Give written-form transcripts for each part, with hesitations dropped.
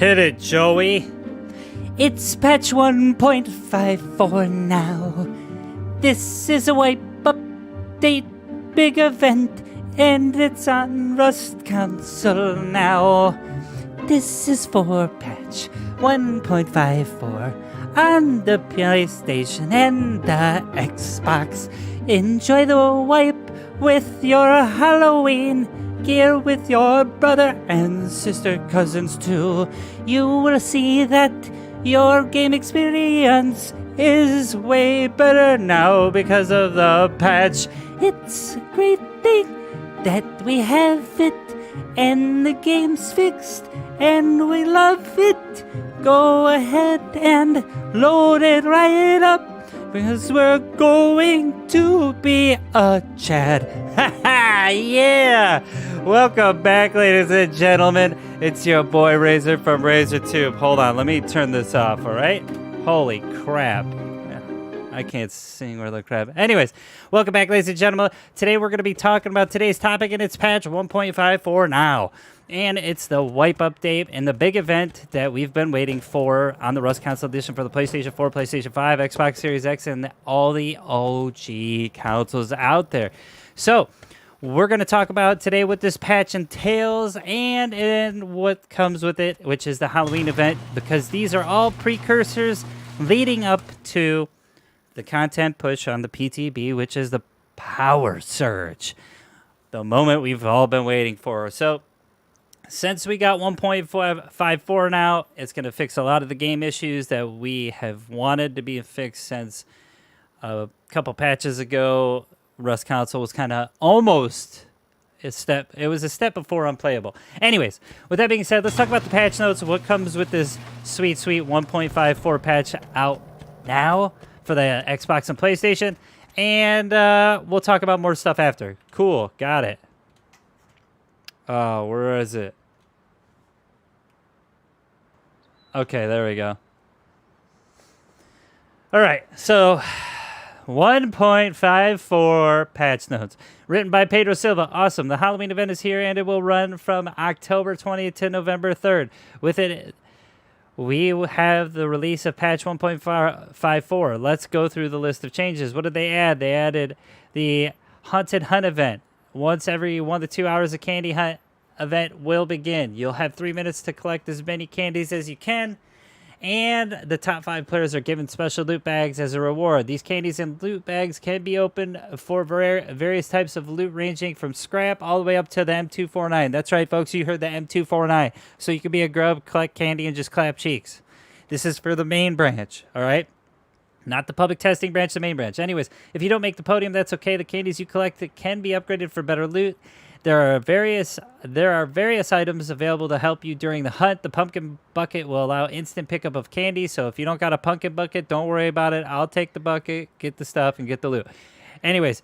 Hit it, Joey. It's patch 1.54 now. This is a wipe update big event, and it's on Rust console now. This is for patch 1.54 on the PlayStation and the Xbox. Enjoy the wipe with your Halloween gear with your brother and sister cousins too. You will see that your game experience is way better now because of the patch. It's a great thing that we have it, and the game's fixed, and we love it. Go ahead and load it right up, because we're going to be a Chad. Ha yeah! Welcome back, ladies and gentlemen. It's your boy Razor from RazorTube. Hold on, let me turn this off, alright? Holy crap. I can't sing or the crap. Anyways, welcome back, ladies and gentlemen. Today we're going to be talking about today's topic, and it's patch 1.54 now. And it's the wipe update and the big event that we've been waiting for on the Rust Console Edition for the PlayStation 4, PlayStation 5, Xbox Series X, and all the OG consoles out there. So, we're going to talk about today what this patch entails and what comes with it, which is the Halloween event, because these are all precursors leading up to the content push on the PTB, which is the Power Surge, the moment we've all been waiting for. So, since we got 1.54 now, it's going to fix a lot of the game issues that we have wanted to be fixed since a couple patches ago. Rust console was kind of almost a step. It was a step before unplayable. Anyways, with that being said, let's talk about the patch notes. What comes with this sweet 1.54 patch out now for the Xbox and PlayStation, and we'll talk about more stuff after. Cool, got it. Oh, where is it? Okay, there we go. All right, so 1.54 patch notes. Written by Pedro Silva. Awesome. The Halloween event is here, and it will run from October 20th to November 3rd. With it, we have the release of patch 1.54. Let's go through the list of changes. What did they add? They added the Haunted Hunt event. Once every 1 to 2 hours, a candy hunt event will begin. You'll have 3 minutes to collect as many candies as you can, and the top 5 players are given special loot bags as a reward. These candies and loot bags can be opened for various types of loot, ranging from scrap all the way up to the M249. That's right, folks, you heard the M249. So you can be a grub, collect candy, and just clap cheeks. This is for the main branch, all right? Not the public testing branch, the main branch. Anyways, if you don't make the podium, that's okay. The candies you collect can be upgraded for better loot. There are various items available to help you during the hunt. The pumpkin bucket will allow instant pickup of candy. So if you don't got a pumpkin bucket, don't worry about it. I'll take the bucket, get the stuff, and get the loot. Anyways,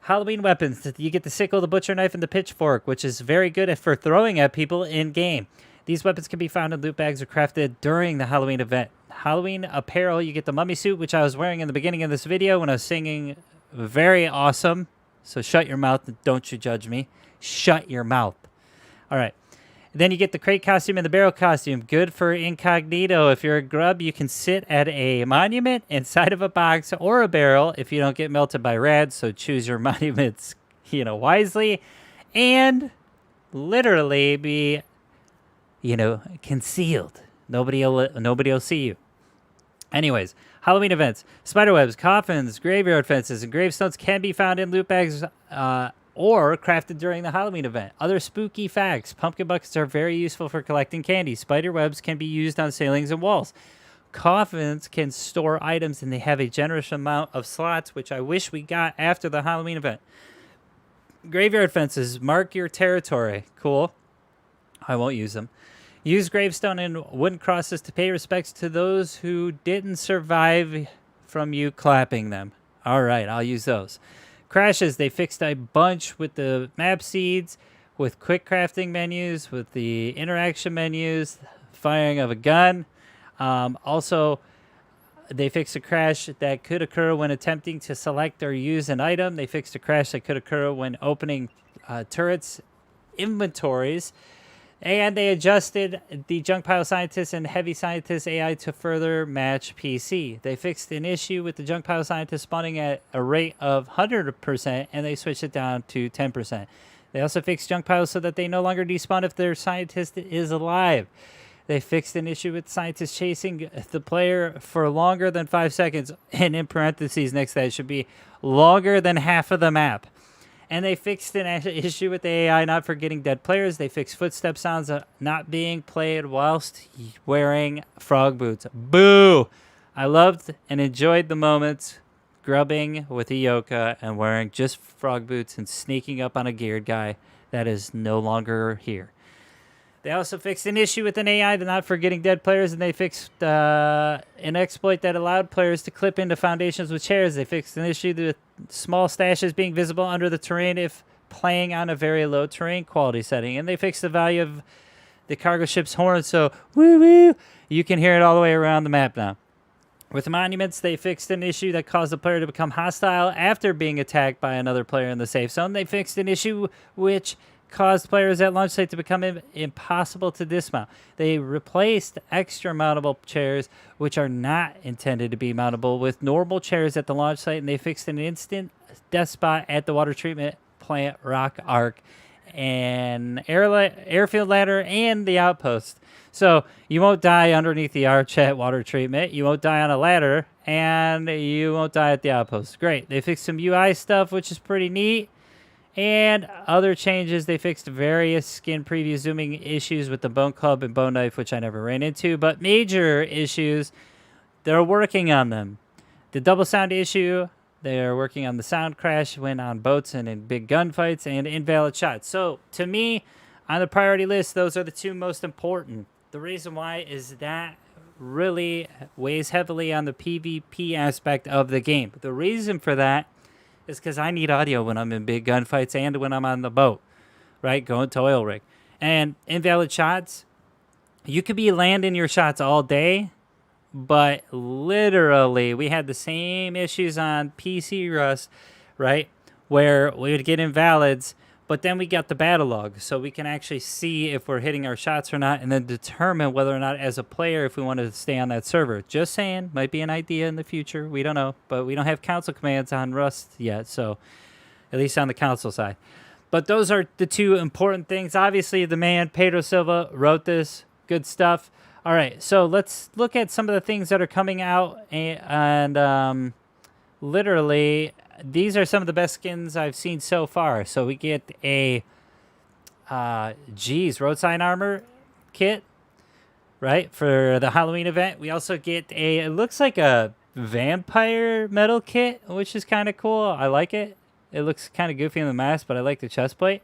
Halloween weapons. You get the sickle, the butcher knife, and the pitchfork, which is very good for throwing at people in game. These weapons can be found in loot bags or crafted during the Halloween event. Halloween apparel. You get the mummy suit, which I was wearing in the beginning of this video when I was singing. Very awesome. So shut your mouth and don't you judge me. Shut your mouth. All right. Then you get the crate costume and the barrel costume. Good for incognito. If you're a grub, you can sit at a monument inside of a box or a barrel if you don't get melted by rads. So choose your monuments, wisely, and literally be, concealed. Nobody'll see you. Anyways, Halloween events. Spiderwebs, coffins, graveyard fences, and gravestones can be found in loot bags or crafted during the Halloween event. Other spooky facts. Pumpkin buckets are very useful for collecting candy. Spider webs can be used on ceilings and walls. Coffins can store items, and they have a generous amount of slots, which I wish we got after the Halloween event. Graveyard fences. Mark your territory. Cool. I won't use them. Use gravestone and wooden crosses to pay respects to those who didn't survive from you clapping them. All right, I'll use those. Crashes, they fixed a bunch with the map seeds, with quick crafting menus, with the interaction menus, firing of a gun. Also, they fixed a crash that could occur when attempting to select or use an item. They fixed a crash that could occur when opening turrets inventories. And they adjusted the Junk Pile Scientist and Heavy Scientist AI to further match PC. They fixed an issue with the Junk Pile Scientist spawning at a rate of 100%, and they switched it down to 10%. They also fixed Junk Piles so that they no longer despawn if their Scientist is alive. They fixed an issue with Scientists chasing the player for longer than 5 seconds, and in parentheses next to that should be longer than half of the map. And they fixed an issue with the AI not forgetting dead players. They fixed footstep sounds not being played whilst wearing frog boots. Boo! I loved and enjoyed the moments grubbing with Ioka and wearing just frog boots and sneaking up on a geared guy that is no longer here. They also fixed an issue with an AI not forgetting dead players, and they fixed an exploit that allowed players to clip into foundations with chairs. They fixed an issue with small stashes being visible under the terrain if playing on a very low terrain quality setting. And they fixed the value of the cargo ship's horn, so woo-woo, you can hear it all the way around the map now. With monuments, they fixed an issue that caused the player to become hostile after being attacked by another player in the safe zone. They fixed an issue which caused players at launch site to become impossible to dismount. They replaced extra mountable chairs, which are not intended to be mountable, with normal chairs at the launch site, and they fixed an instant death spot at the water treatment plant rock arc, an airfield ladder, and the outpost. So you won't die underneath the arch at water treatment, you won't die on a ladder, and you won't die at the outpost. Great. They fixed some UI stuff, which is pretty neat. And other changes, they fixed various skin preview zooming issues with the Bone Club and Bone Knife, which I never ran into. But major issues, they're working on them. The double sound issue, they're working on the sound crash when on boats and in big gunfights, and invalid shots. So, to me, on the priority list, those are the two most important. The reason why is that really weighs heavily on the PvP aspect of the game. The reason for that is because I need audio when I'm in big gunfights and when I'm on the boat, right? Going to oil rig. And invalid shots, you could be landing your shots all day, but literally we had the same issues on PC Rust, right? Where we would get invalids, but then we got the battle log, so we can actually see if we're hitting our shots or not, and then determine whether or not as a player if we want to stay on that server. Just saying, might be an idea in the future. We don't know, but we don't have console commands on Rust yet, so at least on the console side. But those are the two important things. Obviously, the man, Pedro Silva, wrote this. Good stuff. All right, so let's look at some of the things that are coming out, and literally, these are some of the best skins I've seen so far. So we get a, road sign armor kit, right, for the Halloween event. We also get it looks like a vampire metal kit, which is kind of cool. I like it. It looks kind of goofy in the mask, but I like the chest plate.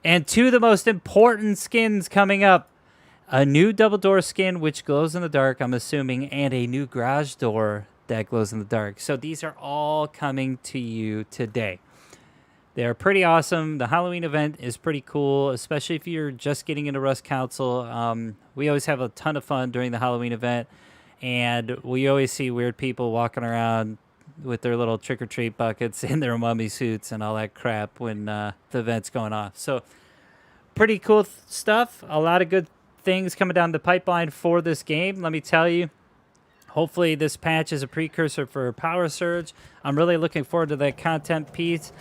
And two of the most important skins coming up. A new double door skin, which glows in the dark, I'm assuming, and a new garage door that glows in the dark. So these are all coming to you today. They're pretty awesome. The Halloween event is pretty cool, especially if you're just getting into Rust Council. We always have a ton of fun during the Halloween event, and we always see weird people walking around with their little trick-or-treat buckets in their mummy suits and all that crap when the event's going off. So pretty cool stuff. A lot of good things coming down the pipeline for this game, let me tell you. Hopefully this patch is a precursor for Power Surge. I'm really looking forward to that content piece.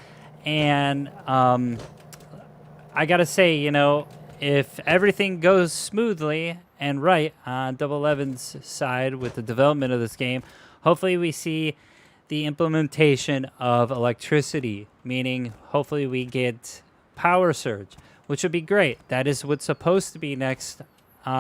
And I gotta say, you know, if everything goes smoothly and right on Double Eleven's side with the development of this game, hopefully we see the implementation of electricity, meaning hopefully we get Power Surge, which would be great. That is what's supposed to be next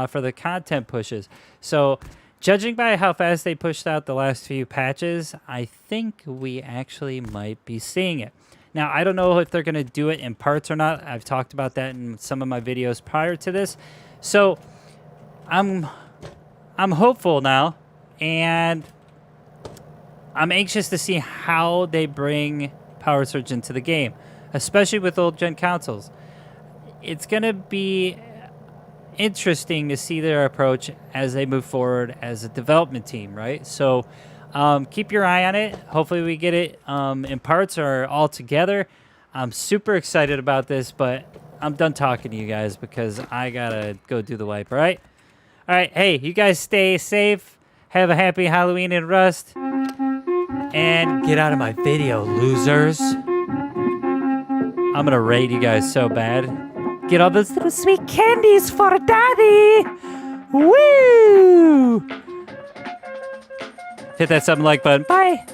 for the content pushes. So judging by how fast they pushed out the last few patches, I think we actually might be seeing it. Now, I don't know if they're going to do it in parts or not. I've talked about that in some of my videos prior to this. So I'm hopeful now, and I'm anxious to see how they bring Power Surge into the game, especially with old gen consoles. It's going to be interesting to see their approach as they move forward as a development team, right? So keep your eye on it. Hopefully we get it in parts or all together. I'm super excited about this, but I'm done talking to you guys because I gotta go do the wipe, all right? All right, hey, you guys stay safe. Have a happy Halloween in Rust. And get out of my video, losers. I'm gonna raid you guys so bad. Get all those little sweet candies for daddy. Woo! Hit that something like button. Bye.